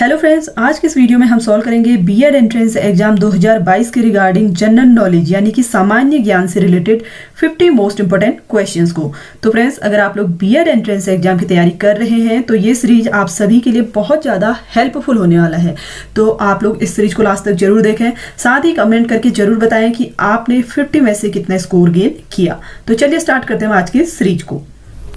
Hello friends, आज के इस वीडियो में हम सॉल्व करेंगे बीएड एंट्रेंस एग्जाम 2022 के रिगार्डिंग जनरल नॉलेज यानी कि सामान्य ज्ञान से रिलेटेड 50 मोस्ट इंपोर्टेंट क्वेश्चंस को। तो फ्रेंड्स, अगर आप लोग बीएड एंट्रेंस एग्जाम की तैयारी कर रहे हैं तो ये सीरीज आप सभी के लिए बहुत ज़्यादा हेल्पफुल होने वाला है। तो आप लोग इस सीरीज को लास्ट तक जरूर देखें, साथ ही कमेंट करके जरूर बताएं कि आपने 50 में से कितना स्कोर गेन किया। तो चलिए स्टार्ट करते हैं आज की सीरीज को।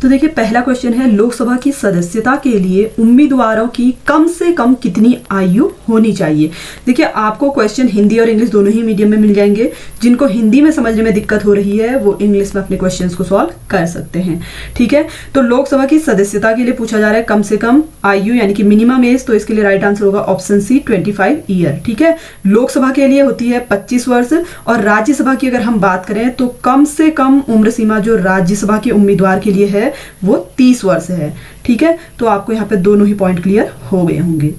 तो देखिए, पहला क्वेश्चन है, लोकसभा की सदस्यता के लिए उम्मीदवारों की कम से कम कितनी आयु होनी चाहिए। देखिए, आपको क्वेश्चन हिंदी और इंग्लिश दोनों ही मीडियम में मिल जाएंगे। जिनको हिंदी में समझने में दिक्कत हो रही है वो इंग्लिश में अपने क्वेश्चंस को सॉल्व कर सकते हैं। ठीक है, तो लोकसभा की सदस्यता के लिए पूछा जा रहा है कम से कम आयु यानी कि मिनिमम एज। तो इसके लिए राइट आंसर होगा ऑप्शन सी 25 ईयर। ठीक है, लोकसभा के लिए होती है 25 वर्ष और राज्यसभा की अगर हम बात करें तो कम से कम उम्र सीमा जो राज्यसभा के उम्मीदवार के लिए है वो 30 वर्ष है। ठीक है, तो आपको यहाँ पे दोनों ही पॉइंट क्लियर हो गए होंगे।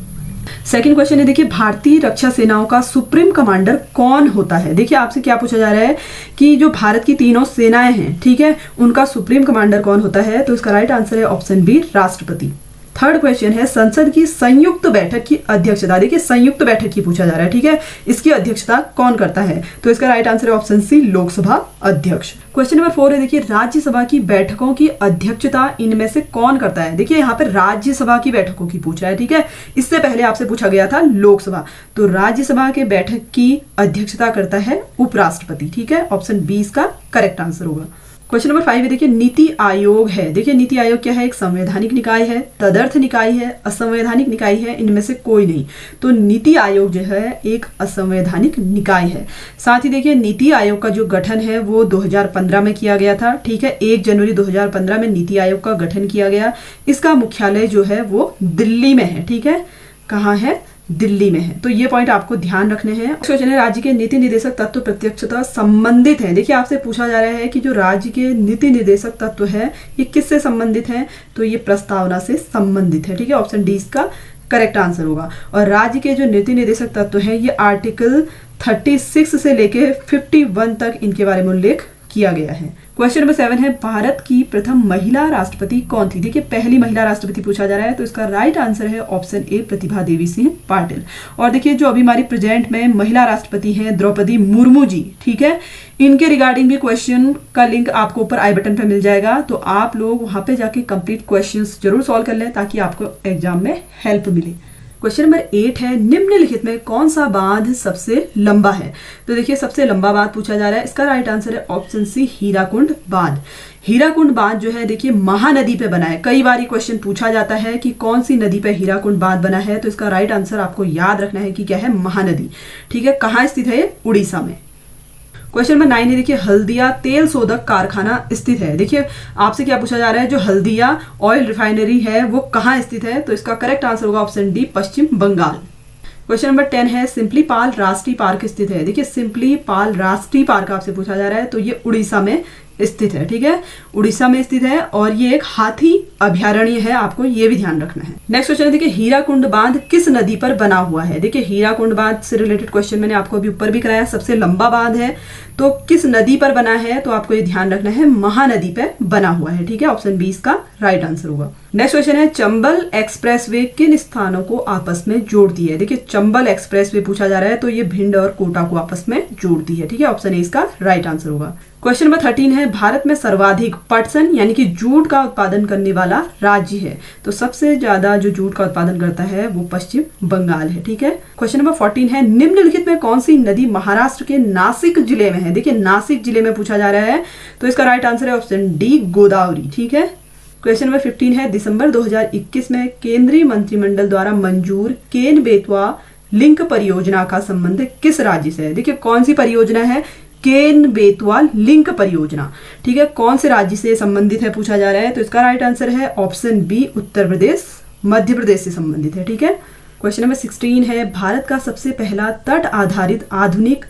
सेकंड क्वेश्चन है, देखिए, भारतीय रक्षा सेनाओं का सुप्रीम कमांडर कौन होता है। देखिए, आपसे क्या पूछा जा रहा है कि जो भारत की तीनों सेनाएं हैं, ठीक है, उनका सुप्रीम कमांडर कौन होता है। तो इसका राइट आंसर है ऑप्शन बी राष्ट्रपति। थर्ड क्वेश्चन है, संसद की संयुक्त बैठक की अध्यक्षता। देखिए, संयुक्त बैठक की पूछा जा रहा है। ठीक है, इसकी अध्यक्षता कौन करता है। तो इसका राइट आंसर है ऑप्शन सी लोकसभा अध्यक्ष। क्वेश्चन नंबर 4 है, देखिए, राज्यसभा की बैठकों की अध्यक्षता इनमें से कौन करता है। देखिए, यहाँ पे राज्यसभा की बैठकों की पूछा है। ठीक है, इससे पहले आपसे पूछा गया था लोकसभा। तो राज्यसभा के बैठक की अध्यक्षता करता है उपराष्ट्रपति। ठीक है, ऑप्शन बी इसका करेक्ट आंसर होगा। क्वेश्चन नंबर 5 है, देखिए, नीति आयोग है। देखिए, नीति आयोग क्या है, एक संवैधानिक निकाय है, तदर्थ निकाय है, असंवैधानिक निकाय है, इनमें से कोई नहीं। तो नीति आयोग जो है एक असंवैधानिक निकाय है। साथ ही देखिए, नीति आयोग का जो गठन है वो 2015 में किया गया था। ठीक है, 1 जनवरी 2015 में नीति आयोग का गठन किया गया। इसका मुख्यालय जो है वो दिल्ली में है। ठीक है, कहाँ है, दिल्ली में है। तो ये पॉइंट आपको ध्यान रखने हैं। क्वेश्चन है, राज्य के नीति निर्देशक तत्व प्रत्यक्षतः संबंधित है। देखिए, आपसे पूछा जा रहा है कि जो राज्य के नीति निर्देशक तत्व है ये किससे संबंधित है। तो ये प्रस्तावना से संबंधित है। ठीक है, ऑप्शन डी इसका करेक्ट आंसर होगा। और राज्य के जो नीति निर्देशक तत्व है ये आर्टिकल 36 से लेके 51 तक इनके बारे में उल्लेख किया गया है। क्वेश्चन नंबर 7 है, भारत की प्रथम महिला राष्ट्रपति कौन थी। देखिए, पहली महिला राष्ट्रपति पूछा जा रहा है। तो इसका राइट आंसर है ऑप्शन ए प्रतिभा देवी सिंह पाटिल। और देखिए, जो अभी हमारी प्रेजेंट में महिला राष्ट्रपति हैं द्रौपदी मुर्मू जी, ठीक है, इनके रिगार्डिंग भी क्वेश्चन का लिंक आपको ऊपर आई बटन पे मिल जाएगा। तो आप लोग वहां पे जाके कंप्लीट क्वेश्चंस जरूर सॉल्व कर लें ताकि आपको एग्जाम में हेल्प मिले। क्वेश्चन नंबर 8 है, निम्नलिखित में कौन सा बांध सबसे लंबा है। तो देखिए, सबसे लंबा बांध पूछा जा रहा है। इसका राइट आंसर है ऑप्शन सी हीराकुंड बांध। हीराकुंड बांध जो है देखिए महानदी पे बना है। कई बार ये क्वेश्चन पूछा जाता है कि कौन सी नदी पे हीराकुंड बांध बना है। तो इसका राइट आंसर आपको याद रखना है कि क्या है, महानदी। ठीक है, कहाँ स्थित है, उड़ीसा में। क्वेश्चन नंबर 9 है, देखिए, हल्दिया तेल शोधक कारखाना स्थित है। देखिए, आपसे क्या पूछा जा रहा है, जो हल्दिया ऑयल रिफाइनरी है वो कहाँ स्थित है। तो इसका करेक्ट आंसर होगा ऑप्शन डी पश्चिम बंगाल। क्वेश्चन नंबर 10 है, सिंपली पाल राष्ट्रीय पार्क स्थित है। देखिए, सिंपली पाल राष्ट्रीय पार्क आपसे पूछा जा रहा है। तो ये उड़ीसा में स्थित है। ठीक है, उड़ीसा में स्थित है और ये एक हाथी अभयारण्य है, आपको ये भी ध्यान रखना है। नेक्स्ट क्वेश्चन है, देखिए, हीराकुंड बांध किस नदी पर बना हुआ है। देखिए, हीराकुंड बांध से रिलेटेड क्वेश्चन मैंने आपको अभी ऊपर भी कराया। सबसे लंबा बांध है तो किस नदी पर बना है। तो आपको ये ध्यान रखना है, महानदी पे बना हुआ है। ठीक है, ऑप्शन बी इसका राइट आंसर होगा। नेक्स्ट क्वेश्चन है, चंबल एक्सप्रेसवे किन स्थानों को आपस में जोड़ती है। देखिए, चंबल एक्सप्रेसवे पूछा जा रहा है। तो ये भिंड और कोटा को आपस में जोड़ती है। ठीक है, ऑप्शन ए इसका राइट आंसर होगा। क्वेश्चन नंबर 13 है, भारत में सर्वाधिक पटसन यानी कि जूट का उत्पादन करने वाला राज्य है। तो सबसे ज्यादा जो जूट का उत्पादन करता है वो पश्चिम बंगाल है। ठीक है, क्वेश्चन नंबर 14 है, निम्नलिखित में कौन सी नदी महाराष्ट्र के नासिक जिले में है। देखिए, नासिक जिले में पूछा जा रहा है। तो इसका राइट आंसर है ऑप्शन डी गोदावरी। ठीक है, क्वेश्चन नंबर 15 है, दिसंबर 2021 में केंद्रीय मंत्रिमंडल द्वारा मंजूर केन बेतवा लिंक परियोजना का संबंध किस राज्य से है। देखिए, कौन सी परियोजना है, केन बेतवा लिंक परियोजना। ठीक है, कौन से राज्य से संबंधित है पूछा जा रहा है। तो इसका राइट आंसर है ऑप्शन बी उत्तर प्रदेश, मध्य प्रदेश से संबंधित है। ठीक है, क्वेश्चन नंबर 16 है, भारत का सबसे पहला तट आधारित आधुनिक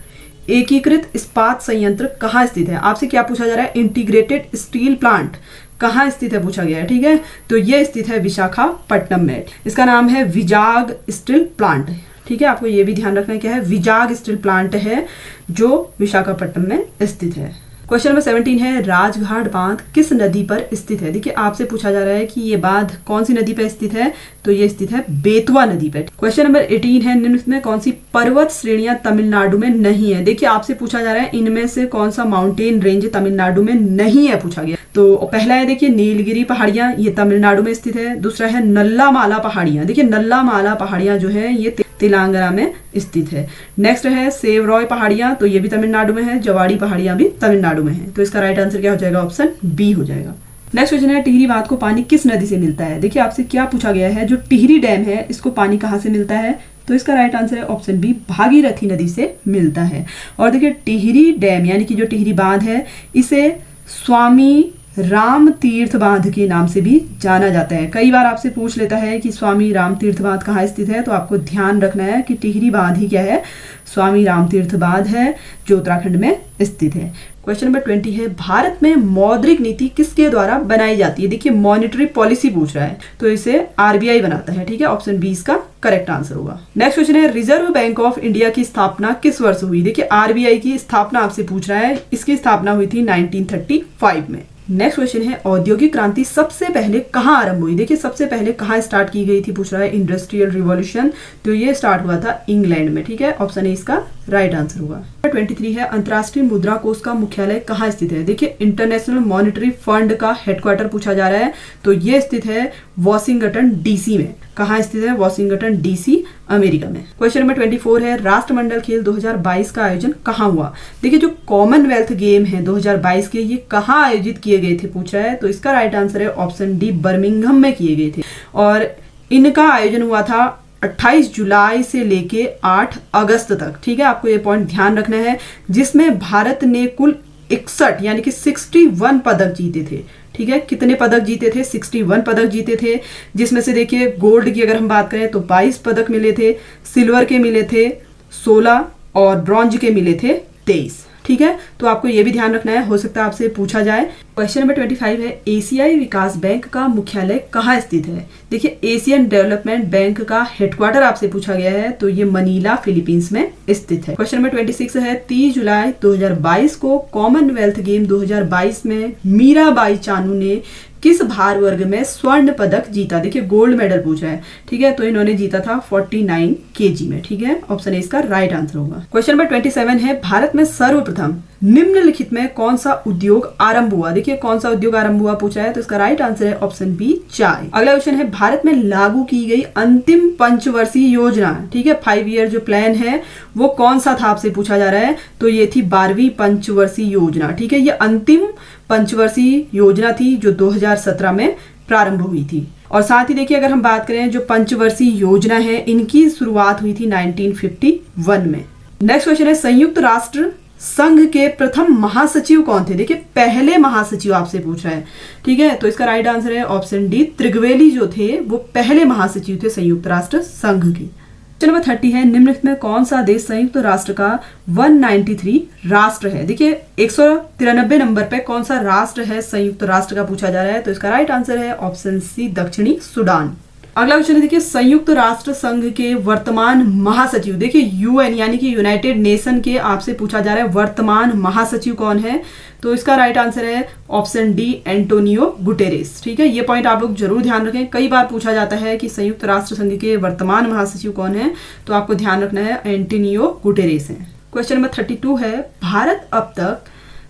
एकीकृत इस्पात संयंत्र कहाँ स्थित है। आपसे क्या पूछा जा रहा है, इंटीग्रेटेड स्टील प्लांट कहाँ स्थित है पूछा गया है। ठीक है, तो ये स्थित है विशाखापट्टनम में। इसका नाम है विजाग स्टील प्लांट। ठीक है, आपको ये भी ध्यान रखना है क्या है, विजाग स्टील प्लांट है जो विशाखापट्टनम में स्थित है। क्वेश्चन नंबर 17 है राजघाट बांध किस नदी पर स्थित है। देखिए आपसे पूछा जा रहा है कि ये बांध कौन सी नदी पर स्थित है, तो ये स्थित है बेतवा नदी पर। क्वेश्चन नंबर 18 है निम्नलिखित में कौन सी पर्वत श्रेणियां तमिलनाडु में नहीं है। देखिए आपसे पूछा जा रहा है इनमें से कौन सा माउंटेन रेंज तमिलनाडु में नहीं है पूछा गया। तो पहला है देखिए नीलगिरी पहाड़ियां, ये तमिलनाडु में स्थित है। दूसरा है नल्ला माला पहाड़ियां, देखिए नल्ला माला पहाड़ियां जो है ये तेलंगाना में स्थित है। नेक्स्ट है सेवरॉय पहाड़ियां, तो ये भी तमिलनाडु में है। जवाड़ी पहाड़ियां भी तमिलनाडु में है। तो इसका राइट आंसर क्या हो जाएगा, ऑप्शन बी हो जाएगा। नेक्स्ट क्वेश्चन है टिहरी बांध को पानी किस नदी से मिलता है। देखिए आपसे क्या पूछा गया है, जो टिहरी डैम है इसको पानी कहाँ से मिलता है, तो इसका राइट आंसर है ऑप्शन बी भागीरथी नदी से मिलता है। और देखिए टिहरी डैम यानी कि जो टिहरी बांध है इसे स्वामी राम तीर्थ बांध के नाम से भी जाना जाता है। कई बार आपसे पूछ लेता है कि स्वामी राम तीर्थ बांध कहाँ स्थित है, तो आपको ध्यान रखना है कि टिहरी बांध ही क्या है, स्वामी राम तीर्थ बांध है जो उत्तराखंड में स्थित है। क्वेश्चन नंबर 20 है भारत में मौद्रिक नीति किसके द्वारा बनाई जाती है। देखिए मॉनेटरी पॉलिसी पूछ रहा है, तो इसे आरबीआई बनाता है। ठीक है, ऑप्शन बी इसका करेक्ट आंसर होगा। नेक्स्ट क्वेश्चन है रिजर्व बैंक ऑफ इंडिया की स्थापना किस वर्ष हुई। देखिए आरबीआई की स्थापना आपसे पूछ रहा है, इसकी स्थापना हुई थी 1935 में। नेक्स्ट क्वेश्चन है औद्योगिक क्रांति सबसे पहले कहाँ आरंभ हुई। देखिए सबसे पहले कहाँ स्टार्ट की गई थी पूछ रहा है, इंडस्ट्रियल रिवॉल्यूशन, तो ये स्टार्ट हुआ था इंग्लैंड में। ठीक है, ऑप्शन ए इसका राइट आंसर होगा। 23 है अंतर्राष्ट्रीय मुद्रा कोष का मुख्यालय कहाँ स्थित है। देखिए इंटरनेशनल मॉनेटरी फंड का हेडक्वार्टर पूछा जा रहा है, तो ये स्थित है वॉशिंगटन डीसी में। कहाँ स्थित है, वॉशिंगटन डीसी अमेरिका में। क्वेश्चन नंबर 24 है राष्ट्रमंडल खेल 2022 का आयोजन कहाँ हुआ। देखिए जो कॉमनवेल्थ गेम है 2022 के, ये कहाँ आयोजित किए गए थे पूछा है, तो इसका राइट आंसर है ऑप्शन डी बर्मिंघम में किए गए थे। और इनका आयोजन हुआ था 28 जुलाई से लेके 8 अगस्त तक। ठीक है, आपको ये पॉइंट ध्यान रखना है, जिसमें भारत ने कुल 61 यानी कि 61 पदक जीते थे। ठीक है, कितने पदक जीते थे, 61 पदक जीते थे, जिसमें से देखिए गोल्ड की अगर हम बात करें तो 22 पदक मिले थे, सिल्वर के मिले थे 16 और ब्रॉन्ज के मिले थे 23। ठीक है, तो आपको ये भी ध्यान रखना है, हो सकता है आपसे पूछा जाए। क्वेश्चन नंबर 25 है एशियाई विकास बैंक का मुख्यालय कहाँ स्थित है। देखिए एशियन डेवलपमेंट बैंक का हेडक्वार्टर आपसे पूछा गया है, तो ये मनीला फिलीपींस में स्थित है। क्वेश्चन नंबर 26 है 30 जुलाई 2022 को कॉमनवेल्थ गेम 2022 में मीराबाई चानू ने किस भार वर्ग में स्वर्ण पदक जीता। देखिए गोल्ड मेडल पूछा है। ठीक है, तो इन्होंने जीता था 49 केजी में। ठीक है, ऑप्शन ए इसका राइट आंसर होगा। क्वेश्चन नंबर 27 है भारत में सर्वप्रथम निम्नलिखित में कौन सा उद्योग आरंभ हुआ। देखिए कौन सा उद्योग आरंभ हुआ पूछा है, तो इसका राइट आंसर है ऑप्शन बी चाय। अगला क्वेश्चन है भारत में लागू की गई अंतिम पंचवर्षीय योजना। ठीक है, 5 ईयर जो प्लान है वो कौन सा था आपसे पूछा जा रहा है, तो ये थी 12वीं पंचवर्षीय योजना। ठीक है, ये अंतिम पंचवर्षीय योजना थी जो 2017 में प्रारंभ हुई थी। और साथ ही देखिए अगर हम बात करें जो पंचवर्षीय योजना है इनकी शुरुआत हुई थी 1951 में। नेक्स्ट क्वेश्चन है संयुक्त राष्ट्र संघ के प्रथम महासचिव कौन थे। देखिए पहले महासचिव आपसे पूछ रहा है। ठीक है, तो इसका राइट आंसर है ऑप्शन डी त्रिगवेली जो थे वो पहले महासचिव थे संयुक्त राष्ट्र संघ के। क्वेश्चन नंबर 30 है निम्नलिखित में कौन सा देश संयुक्त राष्ट्र का 193 राष्ट्र है। देखिए 193 नंबर पे कौन सा राष्ट्र है संयुक्त राष्ट्र का पूछा जा रहा है, तो इसका राइट आंसर है ऑप्शन सी दक्षिणी सूडान। अगला क्वेश्चन है देखिए संयुक्त राष्ट्र संघ के वर्तमान महासचिव। देखिए यूएन यानी कि यूनाइटेड नेशन के आपसे पूछा जा रहा है वर्तमान महासचिव कौन है, तो इसका राइट आंसर है ऑप्शन डी एंटोनियो गुटेरेस। ठीक है, ये पॉइंट आप लोग जरूर ध्यान रखें, कई बार पूछा जाता है कि संयुक्त राष्ट्र संघ के वर्तमान महासचिव कौन है, तो आपको ध्यान रखना है एंटोनियो गुटेरेस है। क्वेश्चन नंबर 32 है भारत अब तक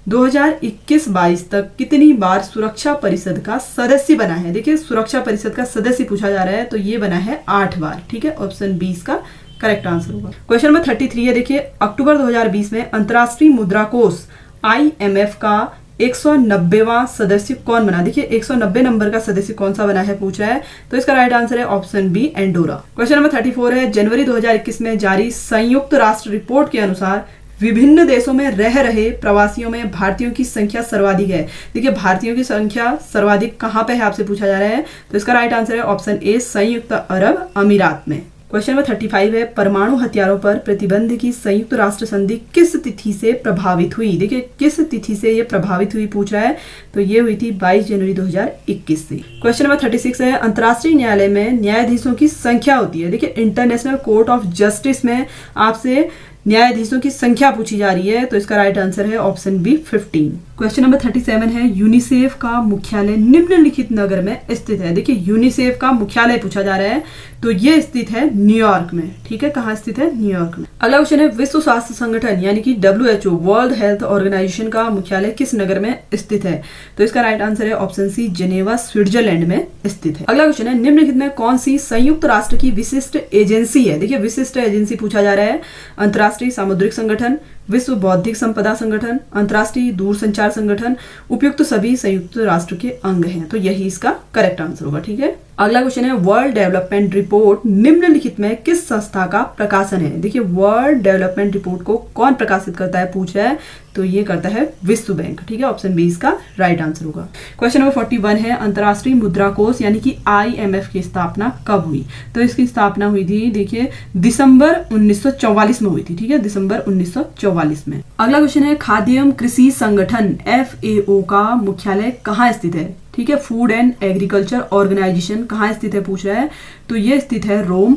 2021-22 तक कितनी बार सुरक्षा परिषद का सदस्य बना है। देखिए सुरक्षा परिषद का सदस्य पूछा जा रहा है, तो ये बना है 8 बार। ठीक है, ऑप्शन बी इसका करेक्ट आंसर होगा। क्वेश्चन नंबर 33 है देखिए अक्टूबर 2020 में अंतर्राष्ट्रीय मुद्रा कोष IMF का 190वां सदस्य कौन बना। देखिए 190 नंबर का सदस्य कौन सा बना है पूछ रहा है, तो इसका राइट आंसर है option B Andorra. Question number 34 है जनवरी 2021 में जारी संयुक्त राष्ट्र रिपोर्ट के अनुसार विभिन्न देशों में रह रहे प्रवासियों में भारतीयों की संख्या सर्वाधिक है। देखिए भारतीयों की संख्या सर्वाधिक कहाँ पे है आपसे पूछा जा रहा है, तो इसका राइट आंसर है ऑप्शन ए संयुक्त अरब अमीरात में। क्वेश्चन नंबर 35 है परमाणु हथियारों पर प्रतिबंध की संयुक्त राष्ट्र संधि किस तिथि से प्रभावित हुई। देखिए किस तिथि से ये प्रभावित हुई पूछ रहा है, तो ये हुई थी 22 जनवरी 2021 से। क्वेश्चन नंबर 36 है अंतर्राष्ट्रीय न्यायालय में न्यायाधीशों की संख्या होती है। देखिए इंटरनेशनल कोर्ट ऑफ जस्टिस में आपसे न्यायाधीशों की संख्या पूछी जा रही है, तो इसका राइट आंसर है ऑप्शन बी 15। क्वेश्चन नंबर 37 है यूनिसेफ का मुख्यालय निम्नलिखित नगर में स्थित है। देखिए यूनिसेफ का मुख्यालय पूछा जा रहा है, तो ये स्थित है न्यूयॉर्क में। ठीक है, कहाँ स्थित है? न्यूयॉर्क में। अगला क्वेश्चन है विश्व स्वास्थ्य संगठन यानी कि WHO वर्ल्ड हेल्थ ऑर्गेनाइजेशन का मुख्यालय किस नगर में स्थित है? तो इसका राइट आंसर है ऑप्शन सी जेनेवा स्विट्जरलैंड में स्थित है। अगला क्वेश्चन है निम्नलिखित में कौन सी संयुक्त राष्ट्र की विशिष्ट एजेंसी है? देखिए विशिष्ट एजेंसी पूछा जा रहा है। अंतर्राष्ट्रीय सामुद्रिक संगठन, विश्व बौद्धिक संपदा संगठन, अंतर्राष्ट्रीय दूरसंचार संगठन, उपयुक्त सभी संयुक्त राष्ट्र के अंग हैं। तो यही इसका करेक्ट आंसर होगा। ठीक है, अगला क्वेश्चन है वर्ल्ड डेवलपमेंट रिपोर्ट निम्नलिखित में किस संस्था का प्रकाशन है? देखिए वर्ल्ड डेवलपमेंट रिपोर्ट को कौन प्रकाशित करता है पूछ रहा है, तो ये करता है विश्व बैंक। ठीक है, ऑप्शन बी इसका राइट आंसर होगा। क्वेश्चन नंबर 41 है अंतर्राष्ट्रीय मुद्रा कोष यानी कि IMF की स्थापना कब हुई? तो इसकी स्थापना हुई थी देखिए दिसंबर 1944 में हुई थी। ठीक है, दिसंबर 1944 में। अगला क्वेश्चन है खाद्य एवं कृषि संगठन FAO का मुख्यालय कहाँ स्थित है? ठीक है, फूड एंड एग्रीकल्चर ऑर्गेनाइजेशन कहाँ स्थित है पूछ रहा है, तो ये स्थित है रोम,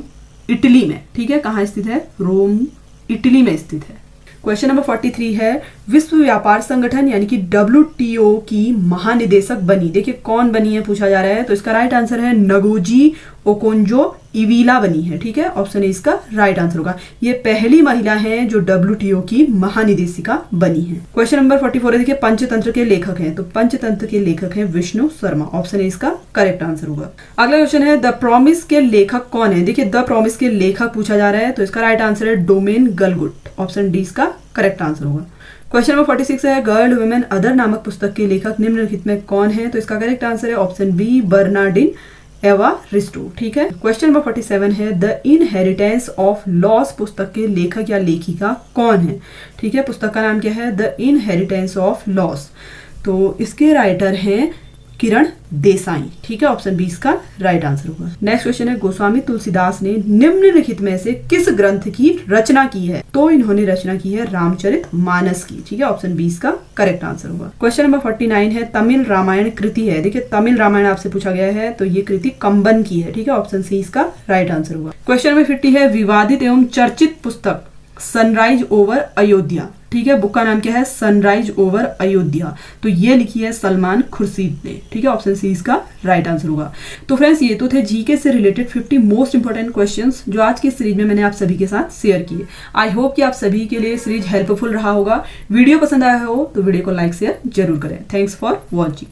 इटली में। ठीक है, कहाँ स्थित है? रोम, इटली में स्थित है। क्वेश्चन नंबर 43 है विश्व व्यापार संगठन यानी कि WTO की महानिदेशक बनी। देखिए कौन बनी है पूछा जा रहा है, तो इसका राइट आंसर है नगोजी ओकोंजो इवीला बनी है। ठीक है, ऑप्शन ए इसका राइट आंसर होगा। ये पहली महिला है जो WTO की महानिदेशिका बनी है। क्वेश्चन नंबर 44 है देखिए पंचतंत्र के लेखक हैं, तो पंचतंत्र के लेखक हैं विष्णु शर्मा। ऑप्शन ए इसका करेक्ट आंसर होगा। अगला क्वेश्चन है द प्रॉमिस के लेखक कौन है? देखिए द प्रॉमिस के लेखक पूछा जा रहा है, तो इसका राइट आंसर है डोमेन गलगुट। ऑप्शन डी इसका करेक्ट आंसर होगा। क्वेश्चन नंबर 46 है गर्ल वुमेन अदर नामक पुस्तक के लेखक निम्नलिखित में कौन है? तो इसका करेक्ट आंसर है ऑप्शन बी बर्नार्डिन एवारिस्टो। ठीक है, क्वेश्चन नंबर 47 है द इनहेरिटेंस ऑफ लॉस पुस्तक के लेखक या लेखिका कौन है? ठीक है, पुस्तक का नाम क्या है? The inheritance of loss. तो इसके राइटर हैं किरण देसाई। ठीक है, ऑप्शन बी इसका राइट आंसर होगा। नेक्स्ट क्वेश्चन है गोस्वामी तुलसीदास ने निम्नलिखित में से किस ग्रंथ की रचना की है? तो इन्होंने रचना की है रामचरितमानस की। ठीक है, ऑप्शन बी इसका करेक्ट आंसर होगा। क्वेश्चन नंबर 49 है तमिल रामायण कृति है। देखिए तमिल रामायण आपसे पूछा गया है, तो ये कृति कंबन की है। ठीक है, ऑप्शन सी इसका राइट आंसर होगा। क्वेश्चन नंबर 50 है विवादित एवं चर्चित पुस्तक सनराइज ओवर अयोध्या। ठीक है, बुक का नाम क्या है? Sunrise over Ayodhya. तो ये लिखी है सलमान खुर्शीद ने। ठीक है, ऑप्शन सी इसका राइट आंसर होगा। तो फ्रेंड्स ये तो थे जीके से रिलेटेड 50 मोस्ट इंपोर्टेंट क्वेश्चंस जो आज की सीरीज में मैंने आप सभी के साथ शेयर किए। आई होप कि आप सभी के लिए सीरीज हेल्पफुल रहा होगा। वीडियो पसंद आया हो तो वीडियो को लाइक शेयर जरूर करें। Thanks for watching.